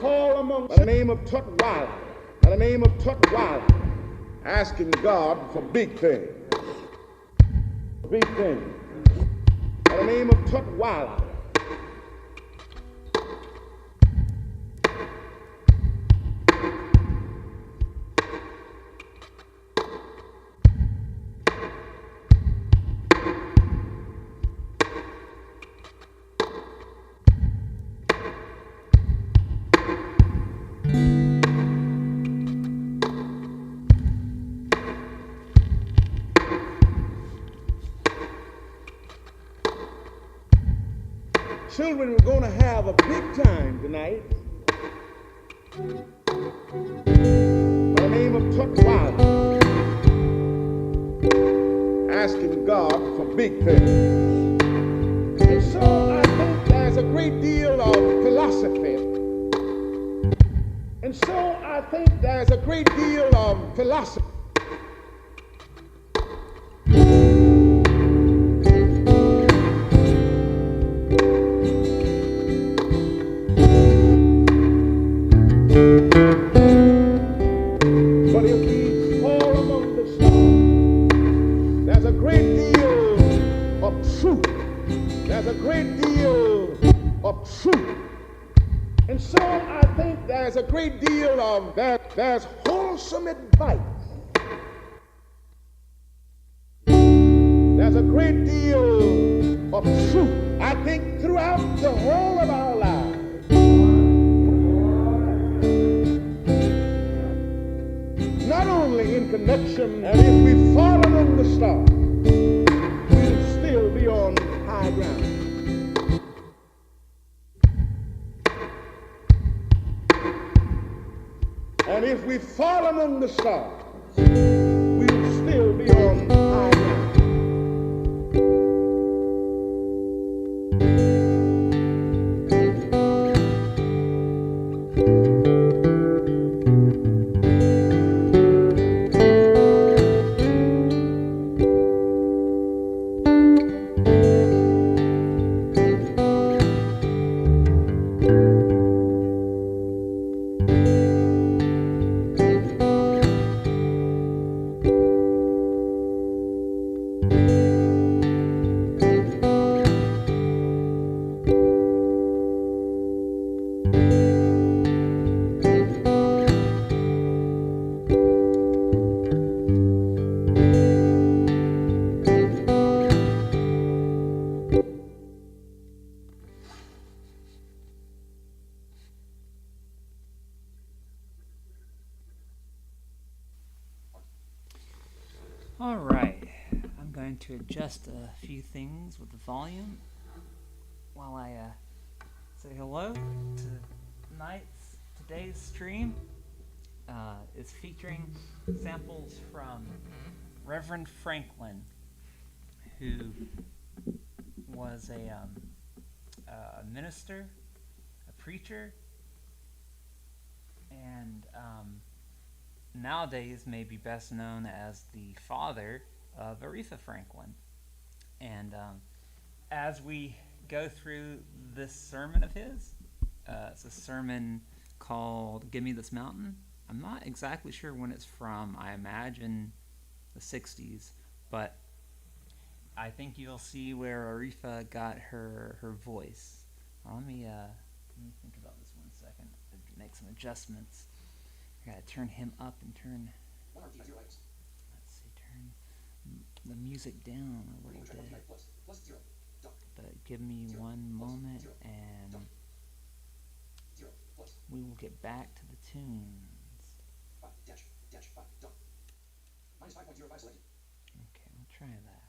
fall among by the name of Tutwiler, by the name of Tutwiler, asking God for big things. Big things. By the name of Tutwiler. Children, we're going to have a big time tonight. By the name of Tutwiler, asking God for big things. And so I think there's a great deal of philosophy. And so I think there's a great deal of philosophy. But if we fall among the stars, there's a great deal of truth. There's a great deal of truth. And so I think there's a great deal of there's wholesome advice. There's a great deal of truth. I think throughout the whole of our lives. Not only in connection, and if we fall among the stars, we'll still be on high ground. And if we fall among the stars, we'll still be on high ground. All right, I'm going to adjust a few things with the volume while I say hello to today's stream. Is featuring samples from Reverend Franklin, who was a minister, a preacher, and nowadays may be best known as the father of Aretha Franklin. And as we go through this sermon of his, it's a sermon called Give Me This Mountain. I'm not exactly sure when it's from. I imagine the 60s, but I think you'll see where Aretha got her voice. Let me think about this 1 second. Make some adjustments. I gotta turn him up and turn the music down a little bit. But give me one moment and we will get back to the tunes. Okay, we'll try that.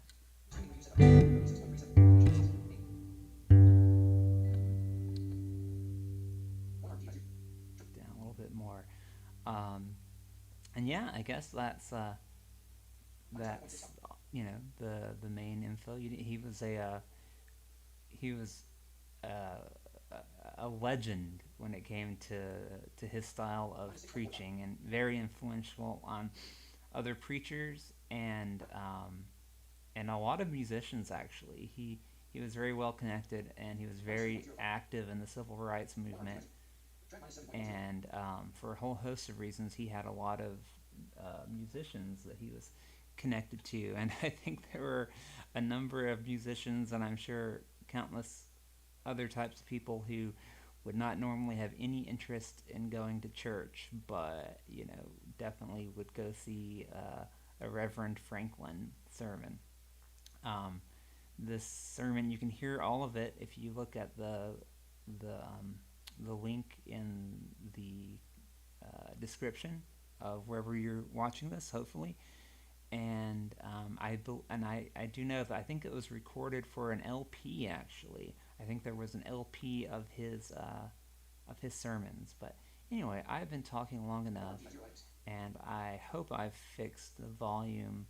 Down a little bit more. And yeah, I guess that's the main info. He was a legend when it came to his style of preaching, and very influential on other preachers and a lot of musicians. Actually, he was very well connected, and he was very active in the civil rights movement. And for a whole host of reasons, he had a lot of musicians that he was connected to. And I think there were a number of musicians, and I'm sure countless other types of people who would not normally have any interest in going to church, but definitely would go see a Reverend Franklin sermon. This sermon, you can hear all of it if you look at the link in the description of wherever you're watching this, hopefully. And I do know that I think it was recorded for an LP. Actually, I think there was an LP of his sermons. But anyway, I've been talking long enough, and I hope I've fixed the volume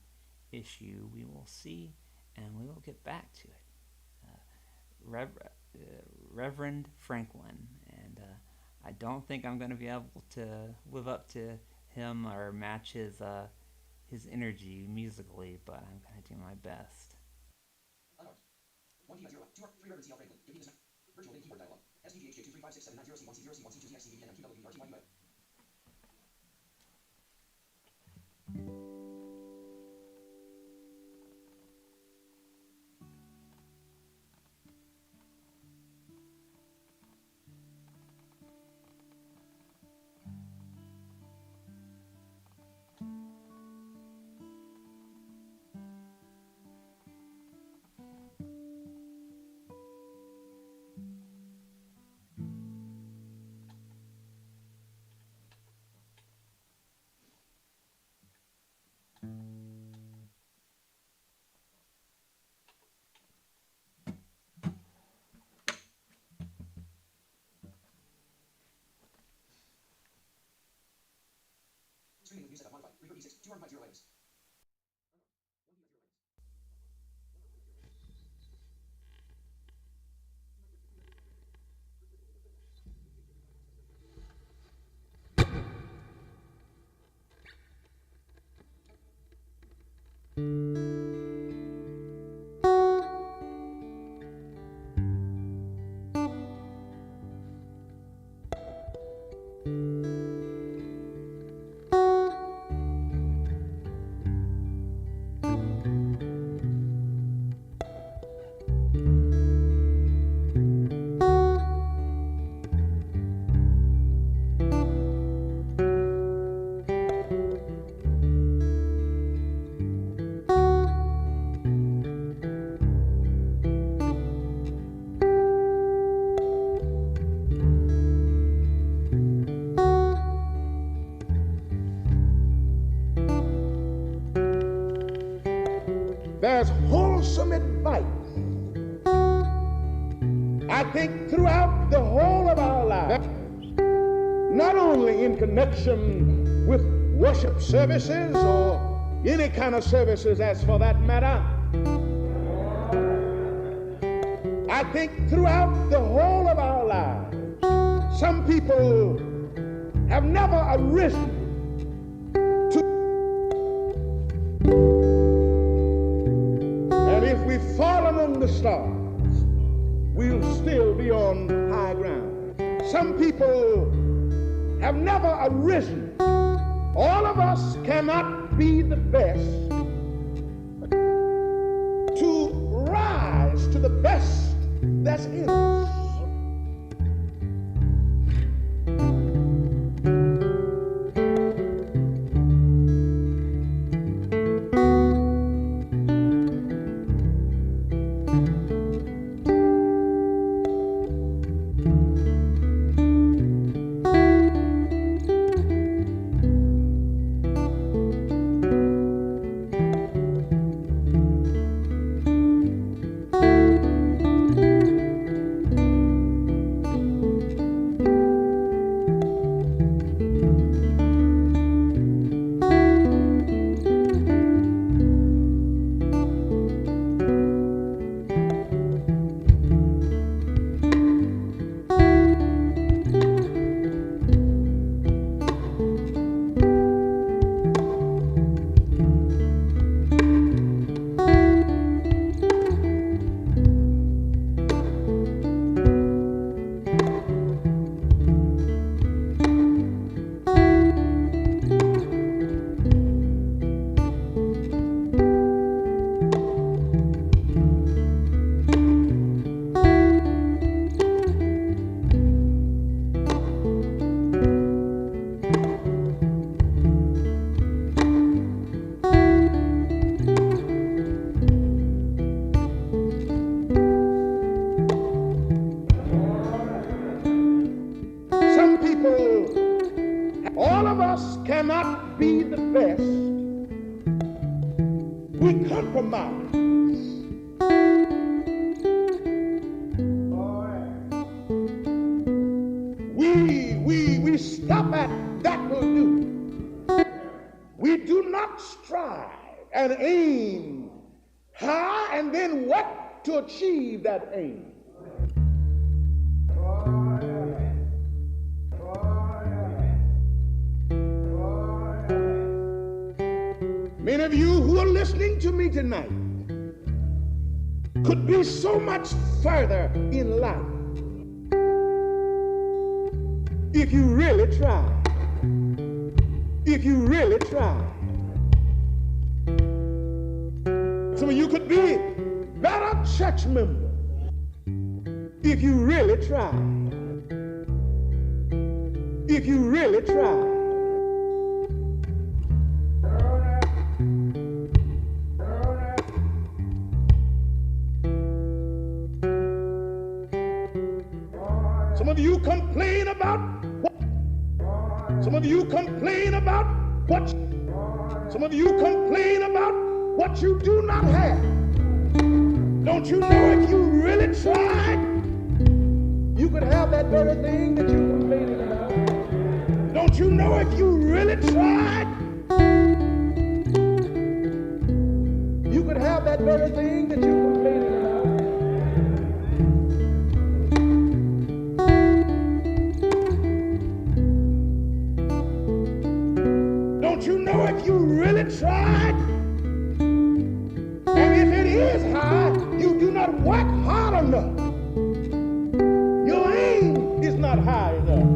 issue. We will see, and we will get back to it. Reverend Franklin, and I don't think I'm going to be able to live up to him or match his energy musically, but I'm going to do my best. Unarmed. 1 T 0 2 Reverend Franklin. Give me this virtual MIDI keyboard dialog. SDGHJ2356790C1C0C1C2CXCVNMQWERTYUM. Streaming with new setup modified. Reverb E6. 2 0 items. There's wholesome advice, I think, throughout the whole of our lives, not only in connection with worship services or any kind of services as for that matter. I think throughout the whole of our lives, some people have never arisen fallen on the stars, we'll still be on high ground. Some people have never arisen. All of us cannot be the best to rise to the best that's in us. people, all of us cannot be the best. We compromise. We stop at that will do. We do not strive and aim high and then what to achieve that aim. Many of you who are listening to me tonight could be so much further in life if you really try. If you really try. Some of you could be better church members if you really try. If you really try. Some of you complain about what? Some of you complain about what? Some of you complain about what you do not have. Don't you know if you really tried, you could have that very thing that you're complaining about? Don't you know if you really tried, you could have that very thing that you're complaining about? Don't you know if you really tried? And if it is high, you do not work hard enough. Your aim is not high enough.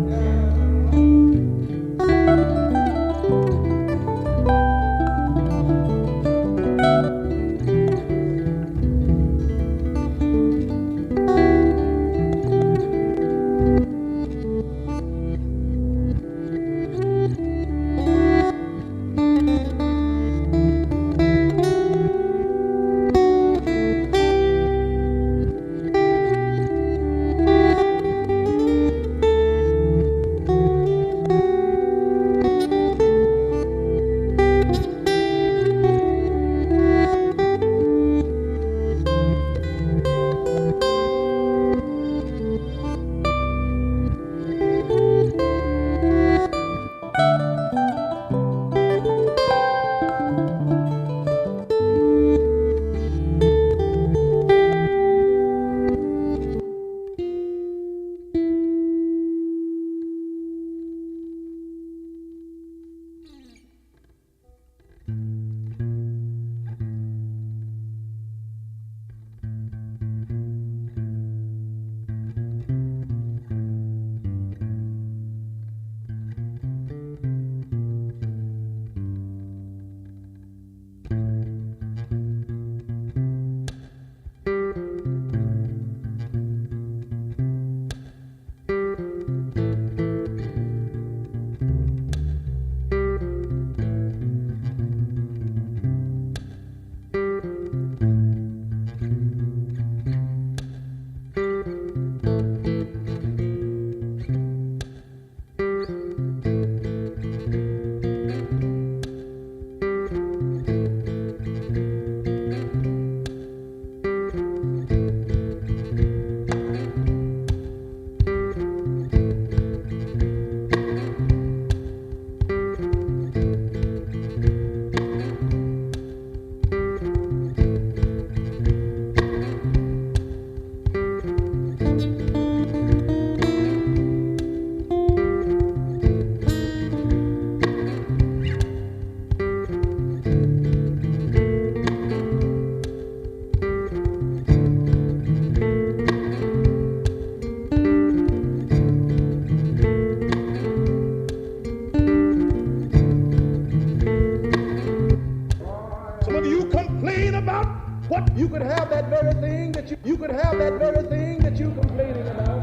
You could have that very thing that you could have that very thing that you're complaining about.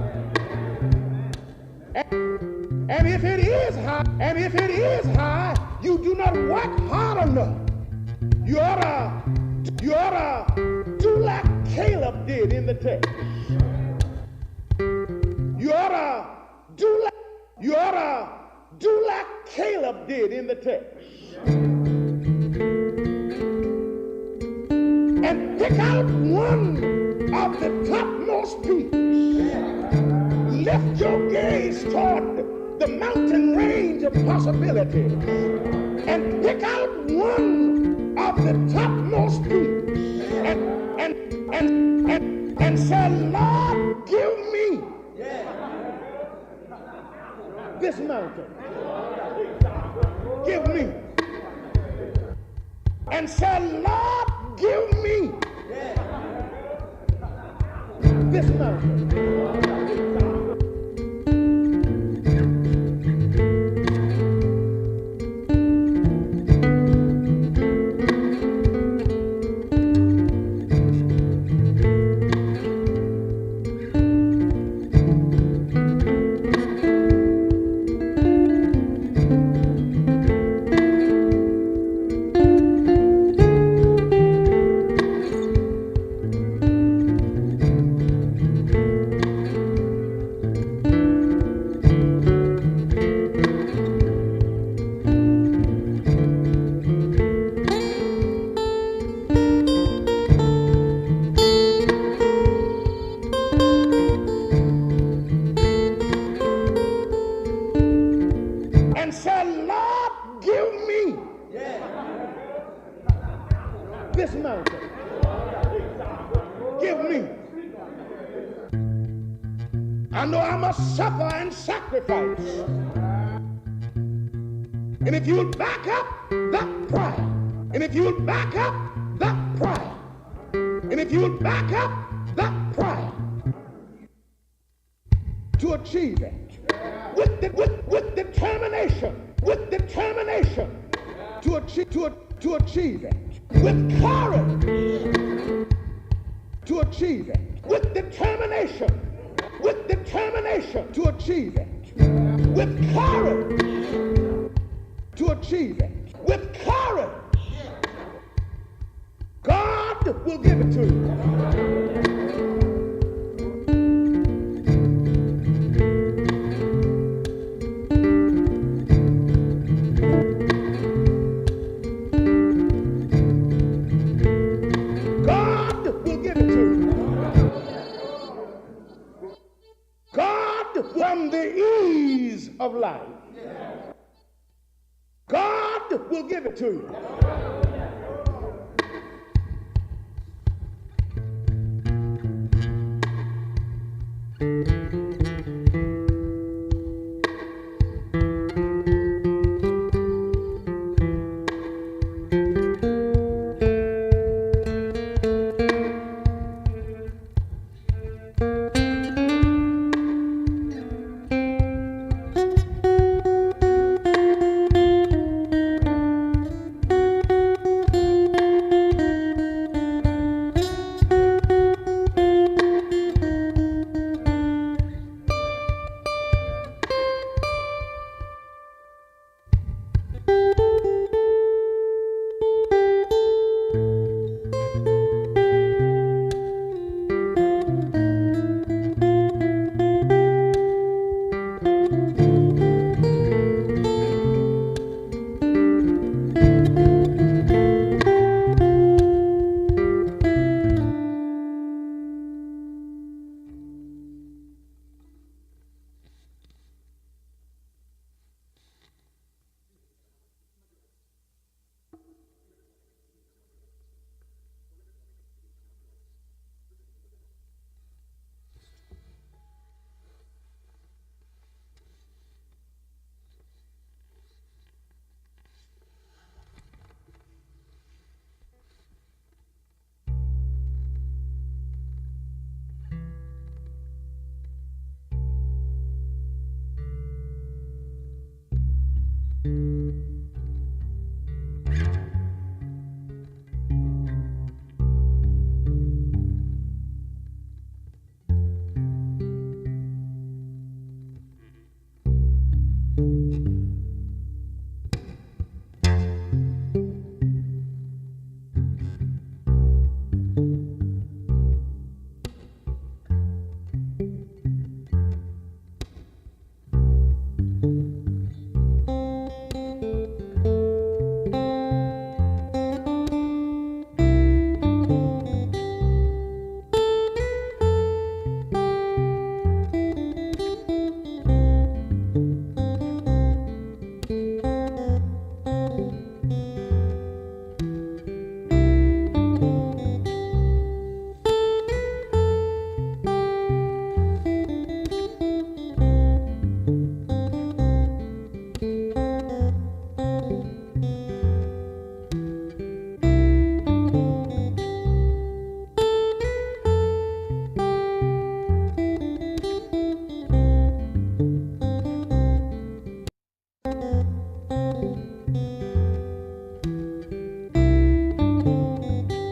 And if it is high, you do not work hard enough. You ought to do like Caleb did in the text. You ought You ought to do like Caleb did in the text and pick out one of the topmost peaks. Lift your gaze toward the mountain range of possibilities and pick out one of the topmost peaks and say, Lord, give me this mountain. Give me. And say, Lord, give me this mountain. This mountain. Give me. I know I must suffer and sacrifice. And if you'll back up that pride, and if you'll back up that pride, and if you'll back up that pride to achieve it with determination to achieve it, with courage to achieve it, with determination to achieve it, with courage to achieve it, with courage, God will give it to you. From the ease of life, God will give it to you.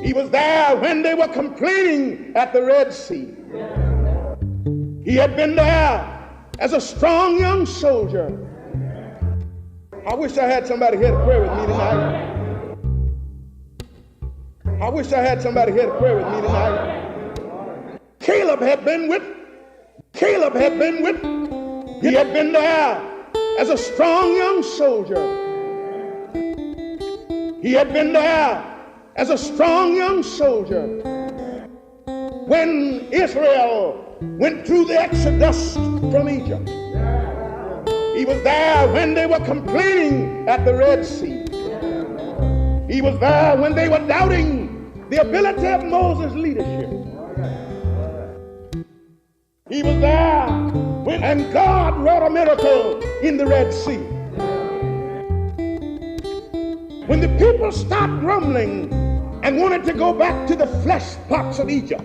He was there when they were complaining at the Red Sea. He had been there as a strong young soldier. I wish I had somebody here to pray with me tonight. I wish I had somebody here to pray with me tonight. Caleb had been with, he had been there as a strong young soldier. He had been there as a strong young soldier when Israel went through the Exodus from Egypt. He was there when they were complaining at the Red Sea. He was there when they were doubting the ability of Moses' leadership. He was there when, and God wrought a miracle in the Red Sea. When the people stopped grumbling and wanted to go back to the flesh pots of Egypt,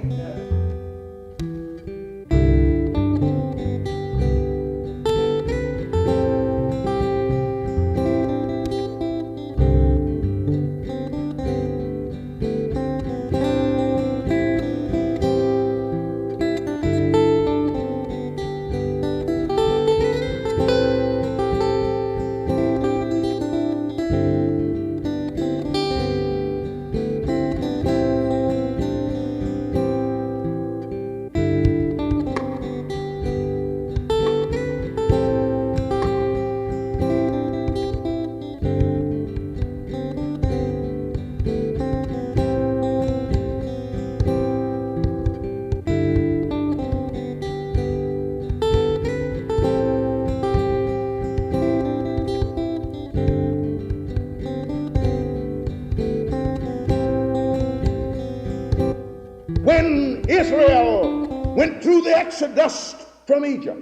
when Israel went through the Exodus from Egypt.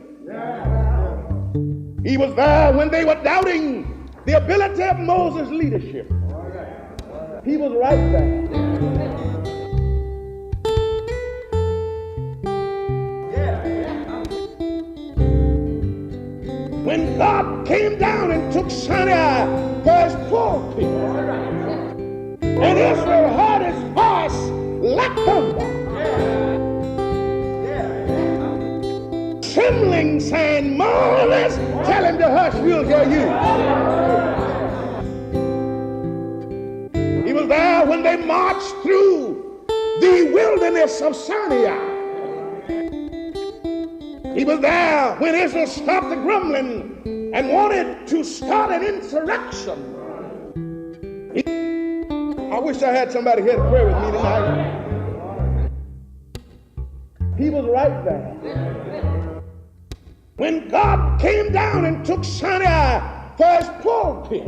He was there when they were doubting the ability of Moses' leadership. He was right there. When God came down and took Sinai for his pulpit, and Israel heard his voice like thunder, trembling, saying, Moses, tell him to hush, we'll hear you. He was there when they marched through the wilderness of Sinai. He was there when Israel stopped the grumbling and wanted to start an insurrection. I wish I had somebody here to pray with me tonight. He was right there. When God came down and took Sinai for his pulpit,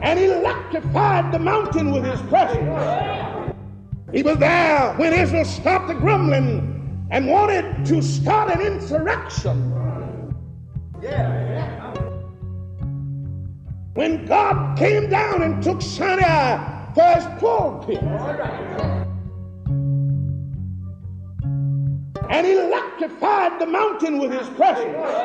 and electrified the mountain with his presence. He was there when Israel stopped the grumbling and wanted to start an insurrection. When God came down and took Sinai for his pulpit and electrified the mountain with his presence.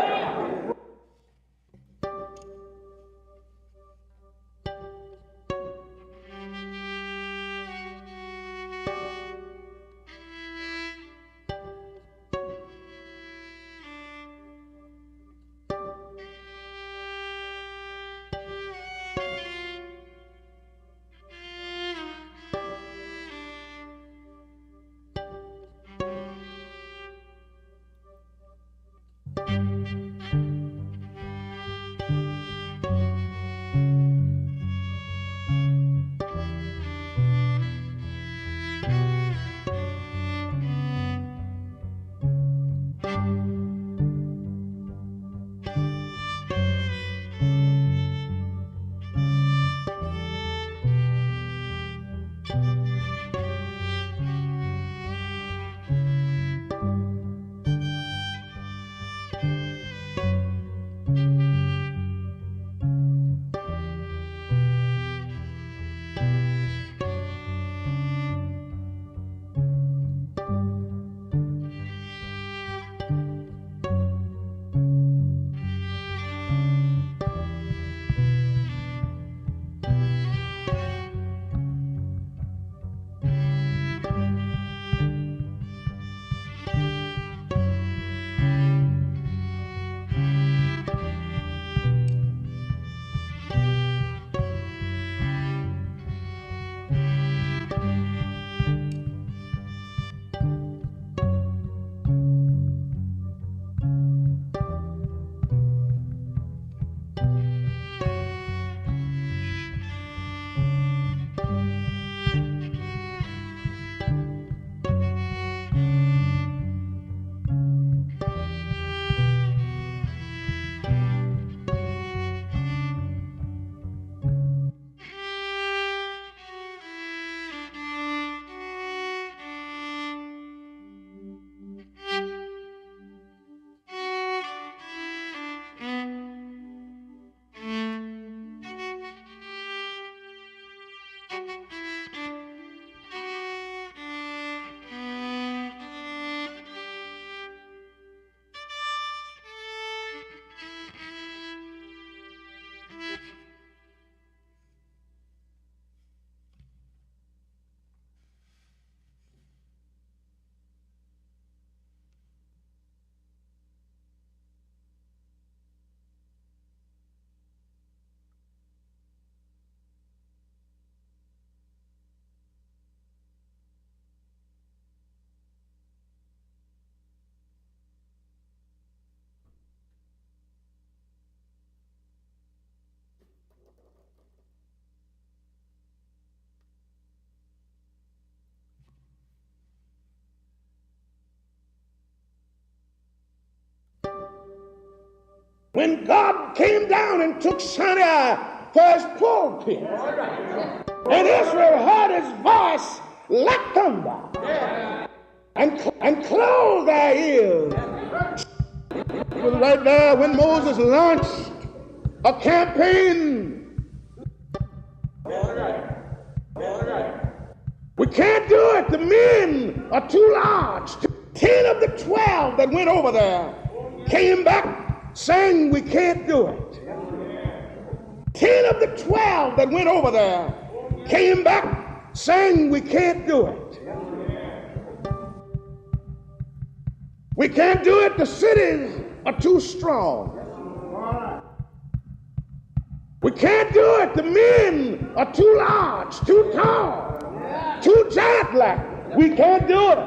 When God came down and took Sinai for his pulpit, and Israel heard his voice like thunder, and closed their ears. It was right there when Moses launched a campaign. We can't do it. The men are too large. 10 of the 12 that went over there came back saying we can't do it. 10 of the 12 that went over there came back saying we can't do it. We can't do it. The cities are too strong. We can't do it. The men are too large, too tall, too giant-like. We can't do it.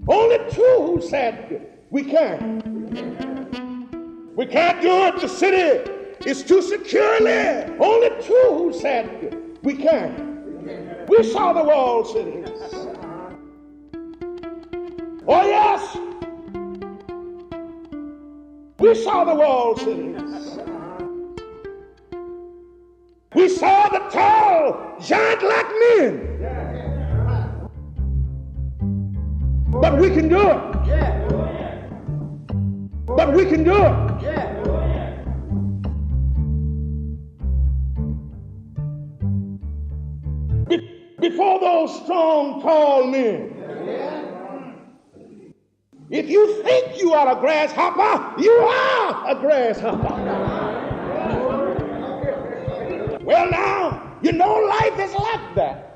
Only two who said we can't. We can't do it. The city is too securely. Only two who said we can't. We saw the walled cities. Oh yes, we saw the walled cities. We saw the tall, giant-like men. But we can do it. But we can do it. Before those strong, tall men. If you think you are a grasshopper, you are a grasshopper. Well now, you know life is like that.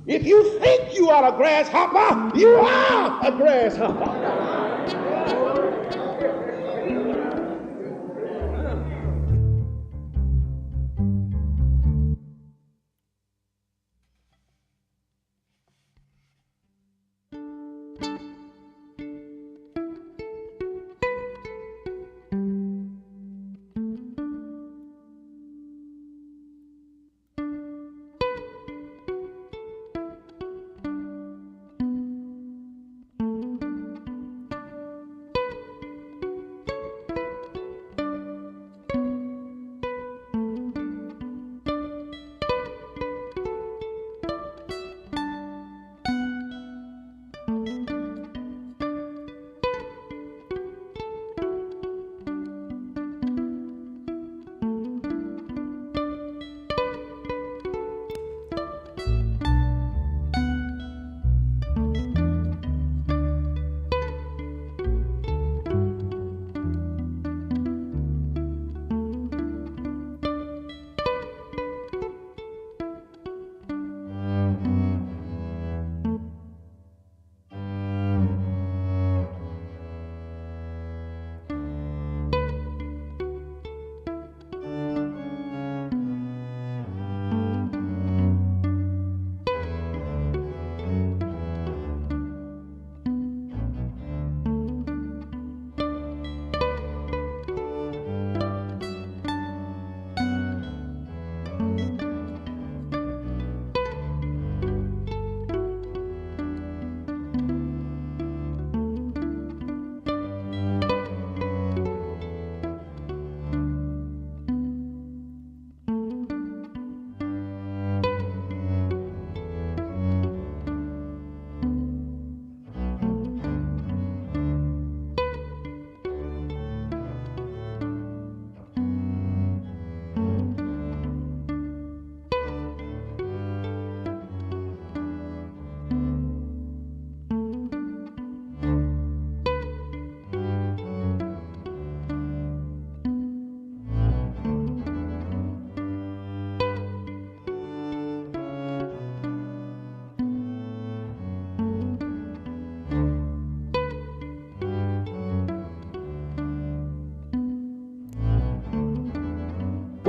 If you think you are a grasshopper, you are a grasshopper.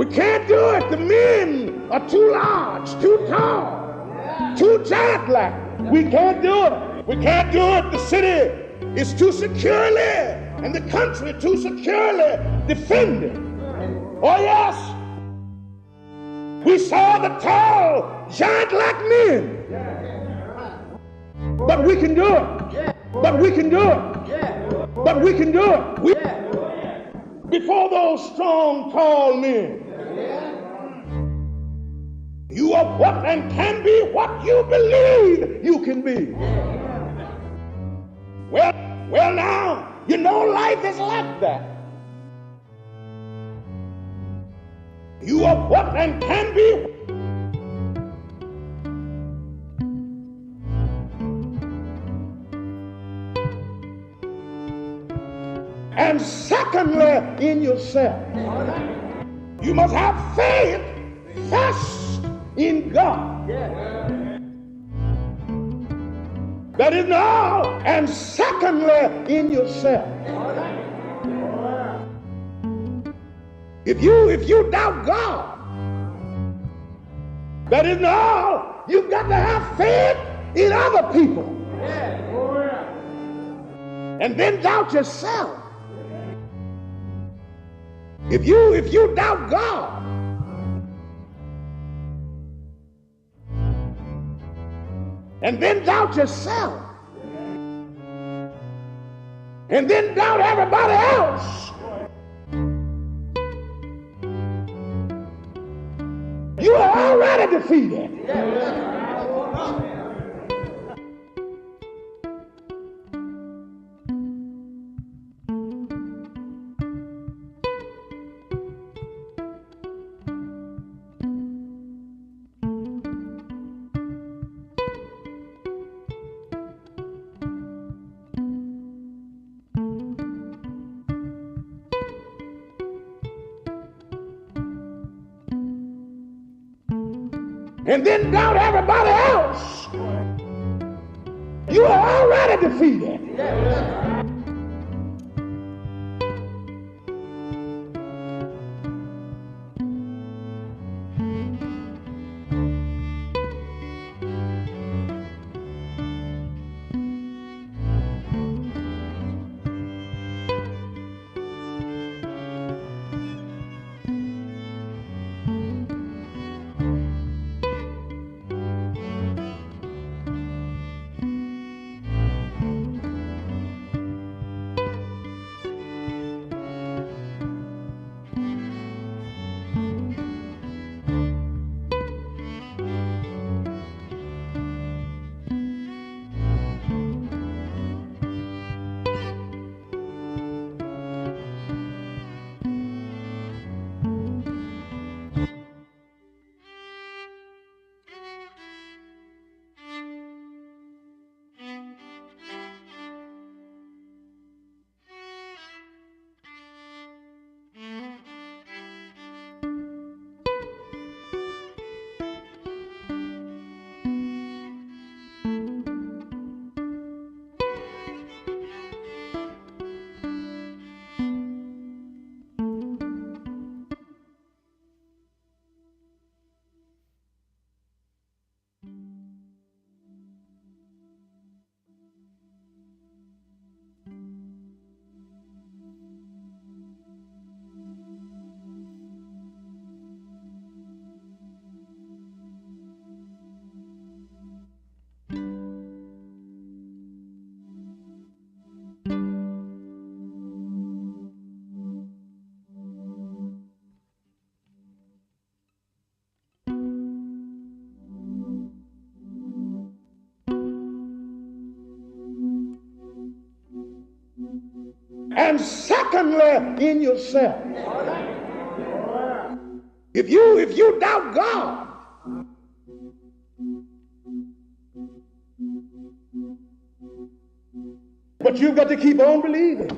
We can't do it. The men are too large, too tall, too giant-like. We can't do it. We can't do it. The city is too securely, and the country too securely defended. Oh yes, we saw the tall, giant-like men. But we can do it. But we can do it. But we can do it. Before those strong, tall men, you are what and can be what you believe you can be. Well now, you know life is like that. You are what and can be. And secondly, in yourself. You must have faith first in God. That is all. And secondly, in yourself. If you doubt God, that is all. You've got to have faith in other people. And then doubt yourself. If you doubt God, and then doubt yourself, and then doubt everybody else, you are already defeated. And then doubt everybody else, you are already defeated. And secondly, in yourself. If you doubt God, but you've got to keep on believing.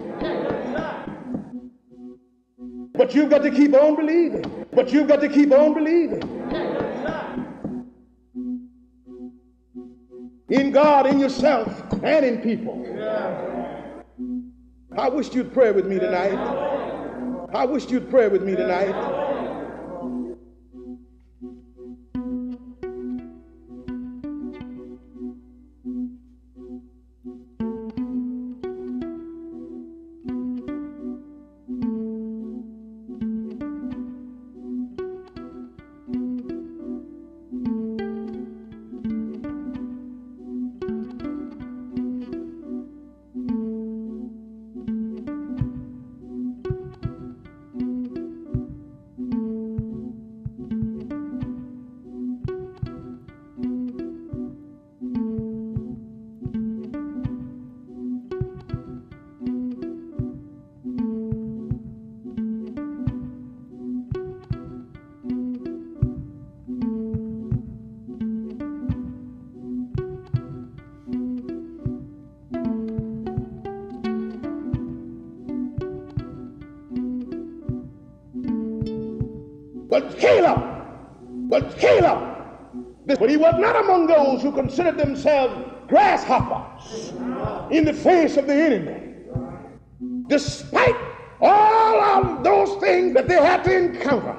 But you've got to keep on believing. But you've got to keep on believing. In God, in yourself, and in people. I wish you'd pray with me tonight. I wish you'd pray with me tonight. But Caleb, but he was not among those who considered themselves grasshoppers in the face of the enemy. Despite all of those things that they had to encounter,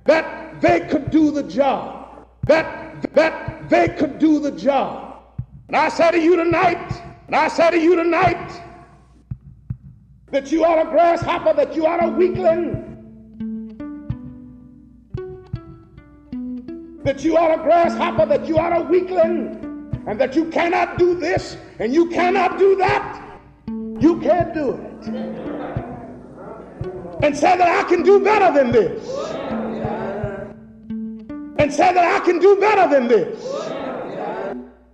that they could do the job. That they could do the job. And I say to you tonight, that you are a grasshopper, that you are a weakling, that you are a grasshopper, that you are a weakling, and that you cannot do this and you cannot do that. You can't do it. And say that I can do better than this. And say that I can do better than this.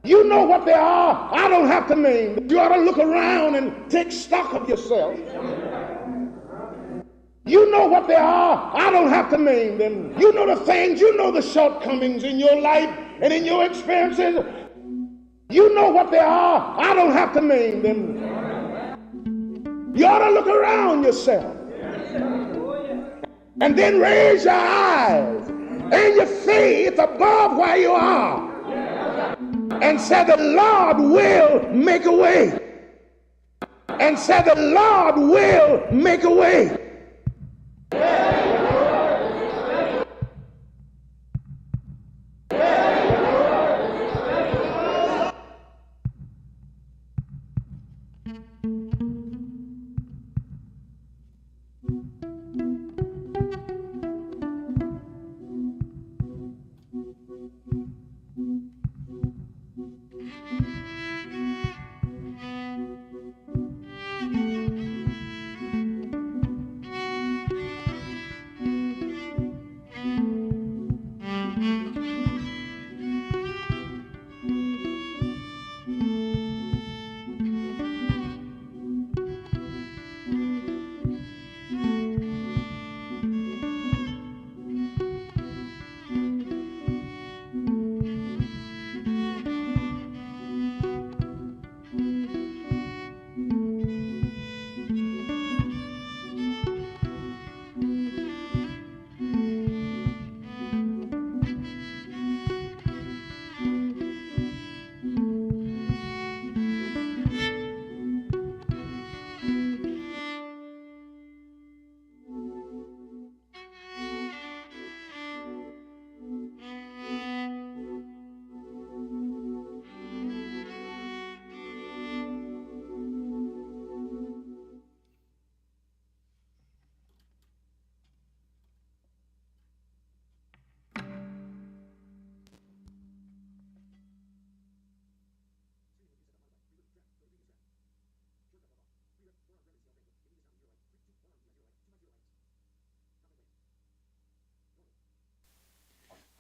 You know what they are. I don't have to name. You ought to look around and take stock of yourself. You know what they are. I don't have to name them. You know the things, you know the shortcomings in your life and in your experiences. You know what they are. I don't have to name them. You ought to look around yourself. And then raise your eyes and your faith above where you are. And say the Lord will make a way. And say the Lord will make a way.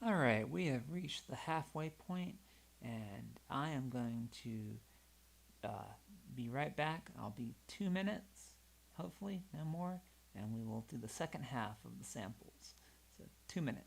All right, we have reached the halfway point, and I am going to be right back. I'll be 2 minutes, hopefully, no more, and we will do the second half of the samples. So, 2 minutes.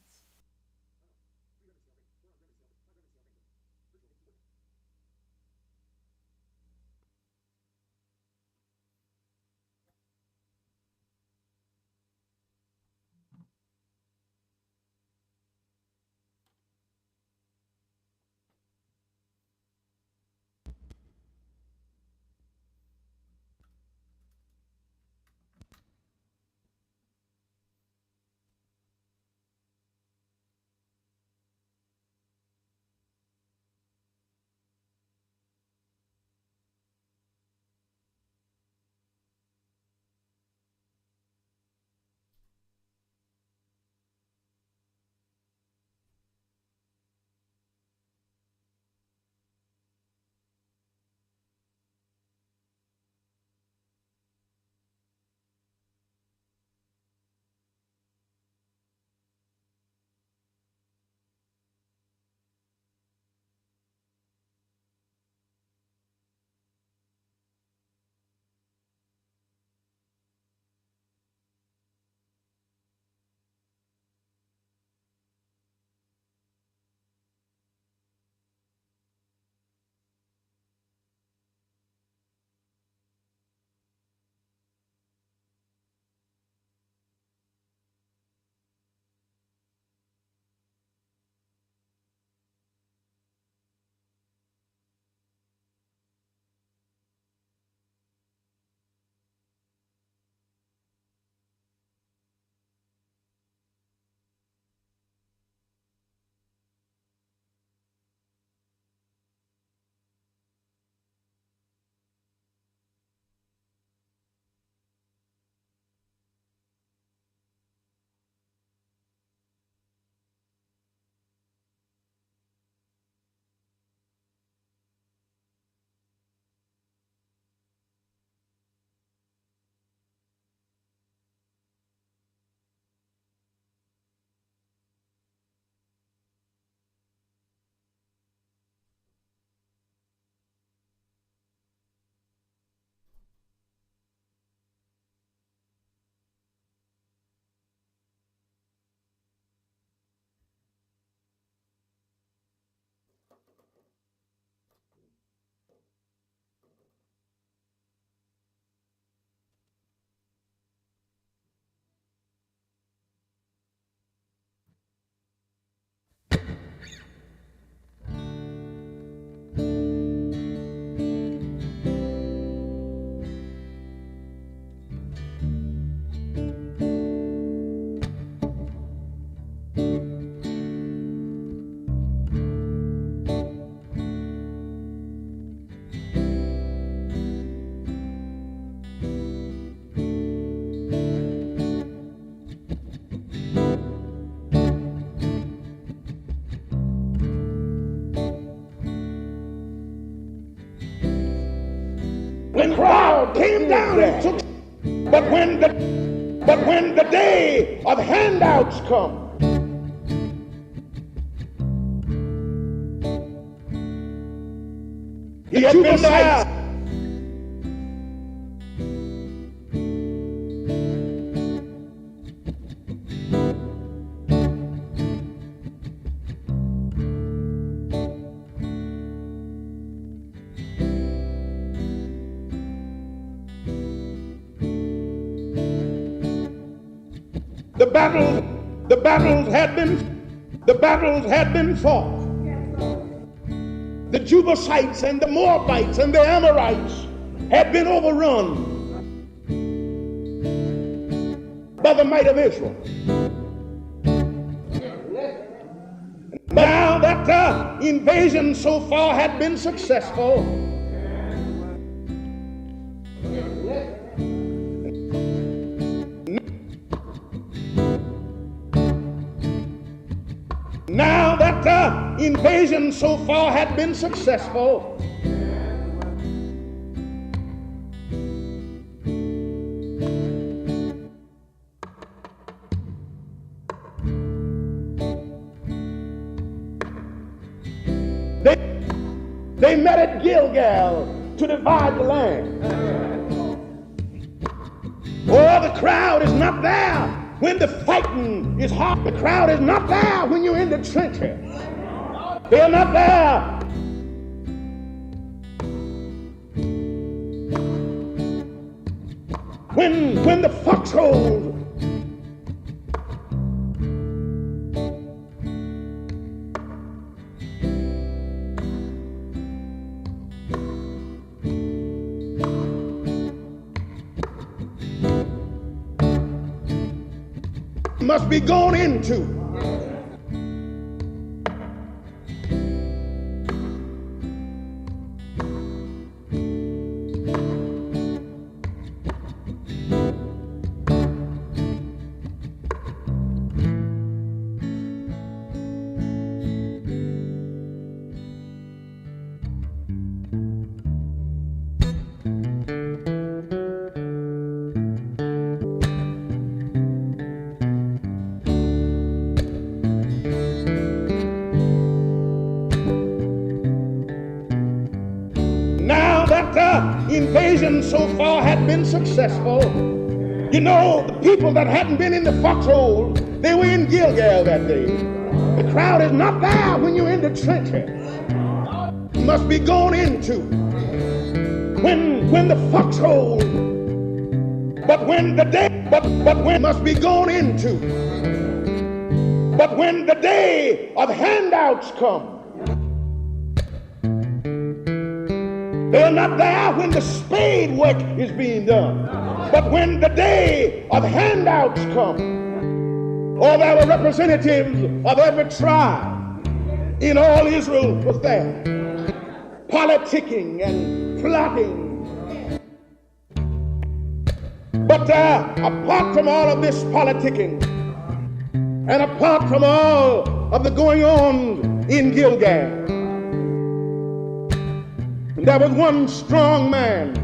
when the crowd came down and took. But when the day of handouts come, he had been there. The battles had been fought. The Jebusites and the Moabites and the Amorites had been overrun by the might of Israel. Now that the invasion so far had been successful, they met at Gilgal to divide the land. Oh, the crowd is not there when the fighting is hot. The crowd is not there when you're in the trenches. They're not there when the foxholes must be gone into. Invasion so far had been successful. You know, the people that hadn't been in the foxhole, they were in Gilgal that day. The crowd is not there when you're in the trenches. You must be gone into when the foxhole, but when the day, but when must be gone into. But when the day of handouts come, they're not there when the spade work is being done. But when the day of handouts come, all there were representatives of every tribe in all Israel was there, politicking and plotting. But apart from all of this politicking, and apart from all of the going on in Gilgal, there was one strong man.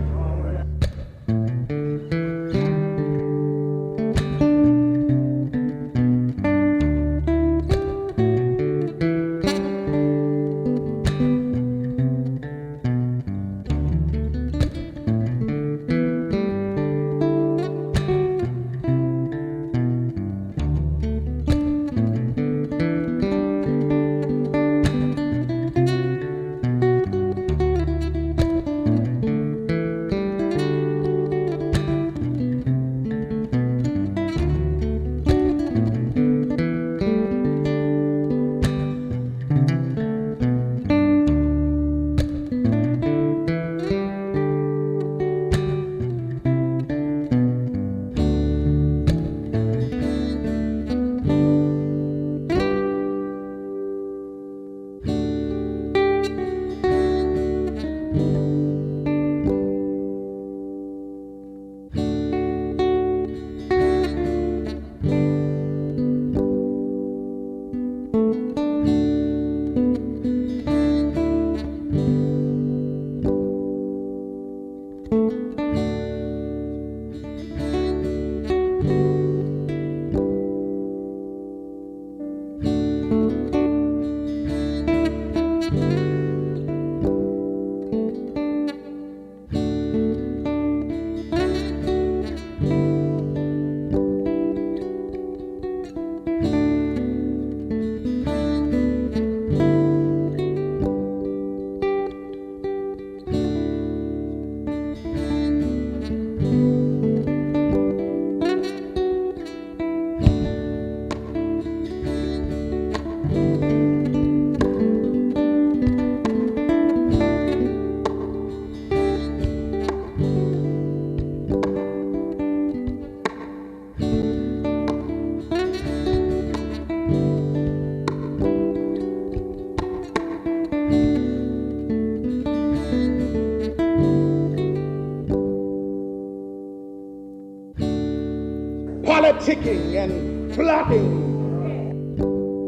politicking and plotting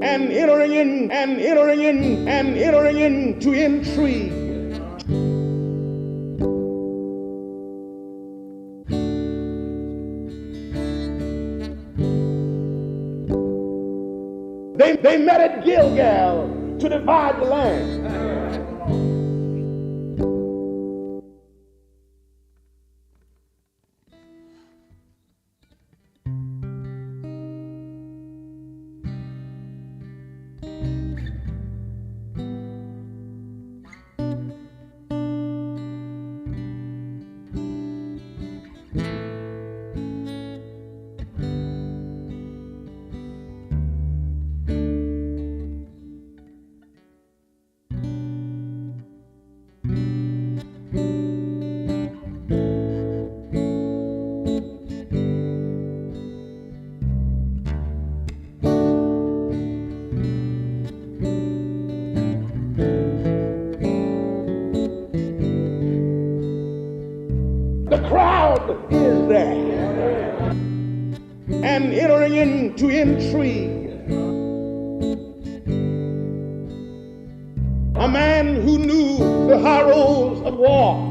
and entering into intrigue. They met at Gilgal to divide the land. The crowd is there and entering into intrigue. A man who knew the horrors of war.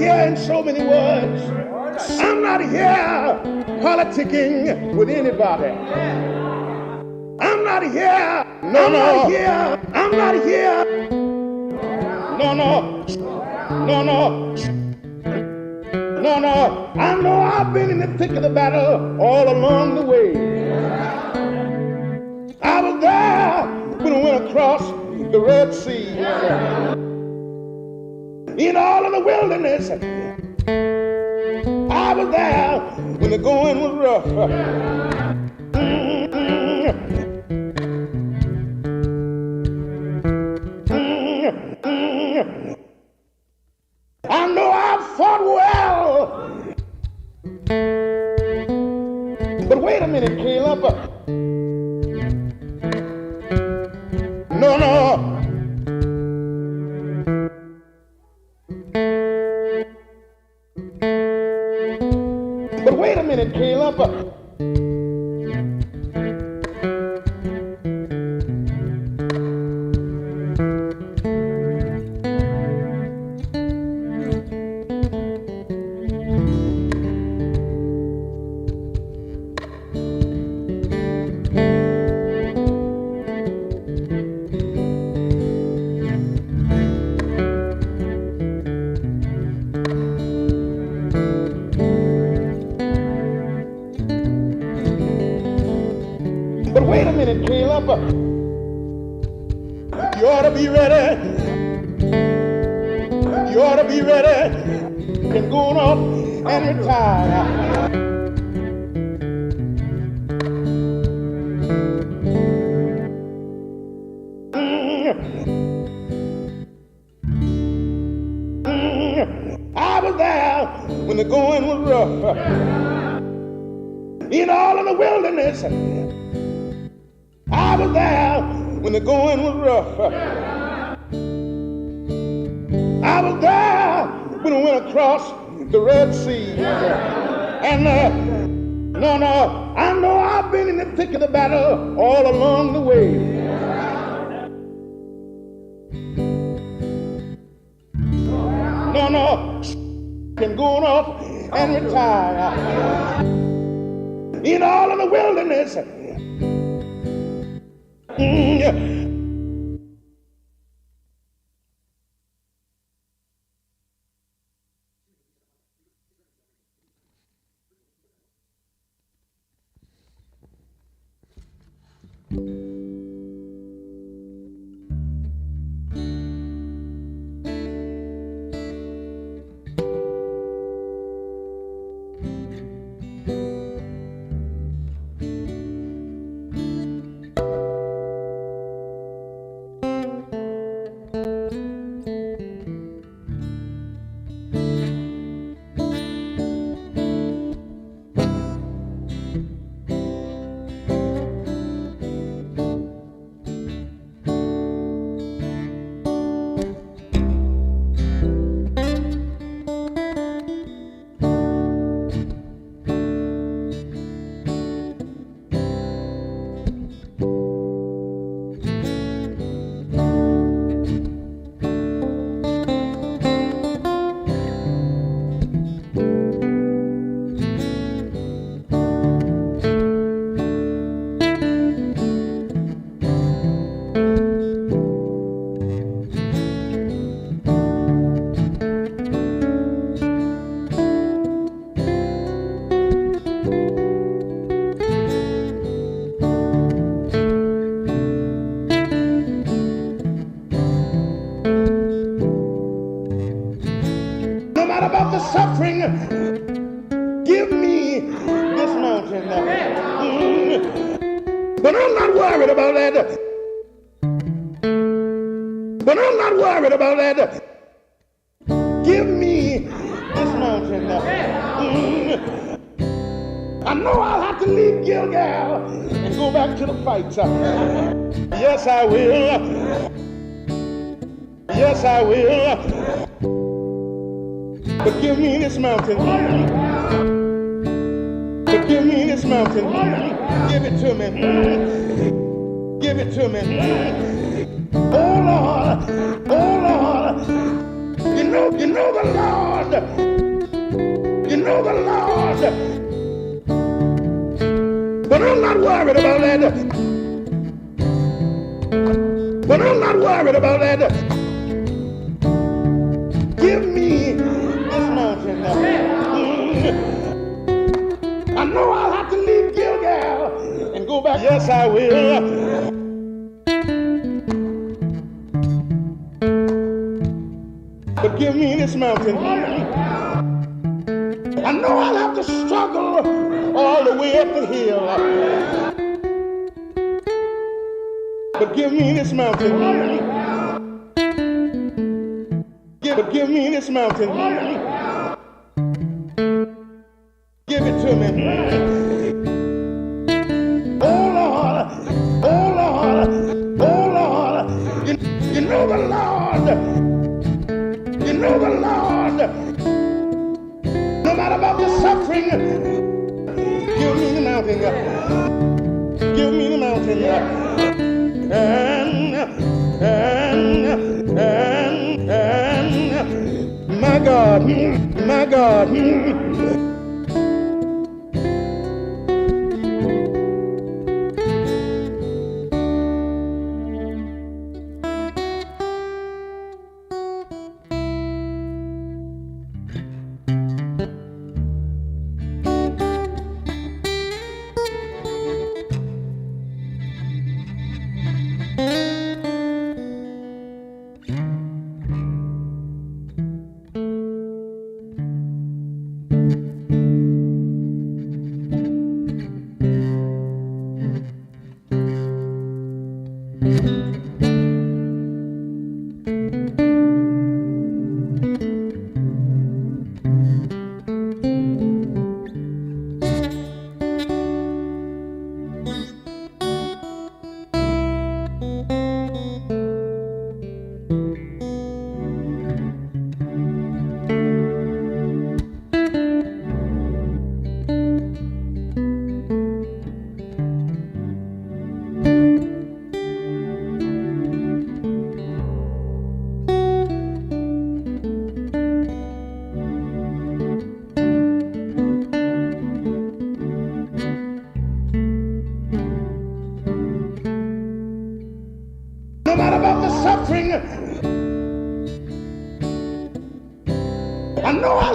In so many words, I'm not here politicking with anybody. I'm not here. I'm not here. No. I know I've been in the thick of the battle all along the way. I was there when I went across the Red Sea. In all of the wilderness, I was there when the going was rough. I know I fought well, but wait a minute, Caleb. No. But wait a minute, Caleb. But wait a minute, Caleb. You ought to be ready. You ought to be ready and going off and retire. I was there when the going was rough. In all of the wilderness, I was there when the going was rough. I was there when we went across the Red Sea. And no, I know I've been in the thick of the battle all along the way. and going off and retire. In all of the wilderness. No matter about the suffering, give me this mountain. But I'm not worried about that. But I'm not worried about that. Give me this mountain. I know I'll have to leave Gilgal and go back to the fight. Yes, I will. Yes, I will. But give me this mountain. But give me this mountain. Give it to me. Give it to me. Oh Lord. Oh Lord. You know the Lord. You know the Lord. But I'm not worried about that. But I'm not worried about that. Give me this mountain. I know I'll have to leave Gilgal and go back. Yes, I will. But give me this mountain. I know I'll have to struggle all the way up the hill. But give me this mountain. Give me this mountain. Give it to me. Oh Lord. Oh Lord. Oh Lord. You know the Lord. You know the Lord. No matter about the suffering, give me the mountain. Give me the mountain. And my God, my God.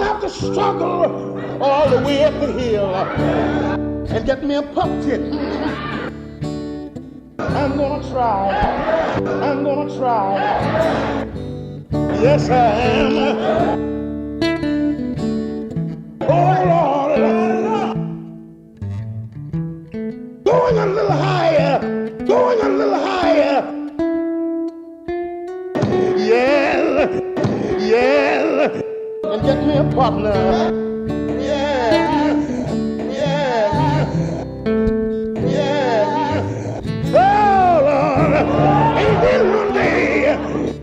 have to struggle all the way up the hill and get me a pup tit. I'm gonna try. I'm gonna try. Yes, I am. Oh, Lord. Going a little higher. Going a little higher. Yeah. Yeah. And get me a partner. Yeah. Yeah. Yeah. Oh, Lord. And then one day,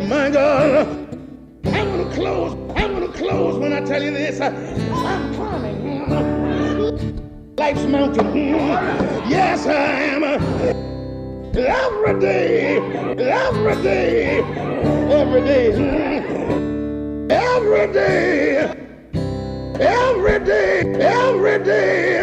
my God, I'm gonna close when I tell you this. I'm climbing life's mountain. Yes, I am. Every day, every day, every day, every day, every day, every day.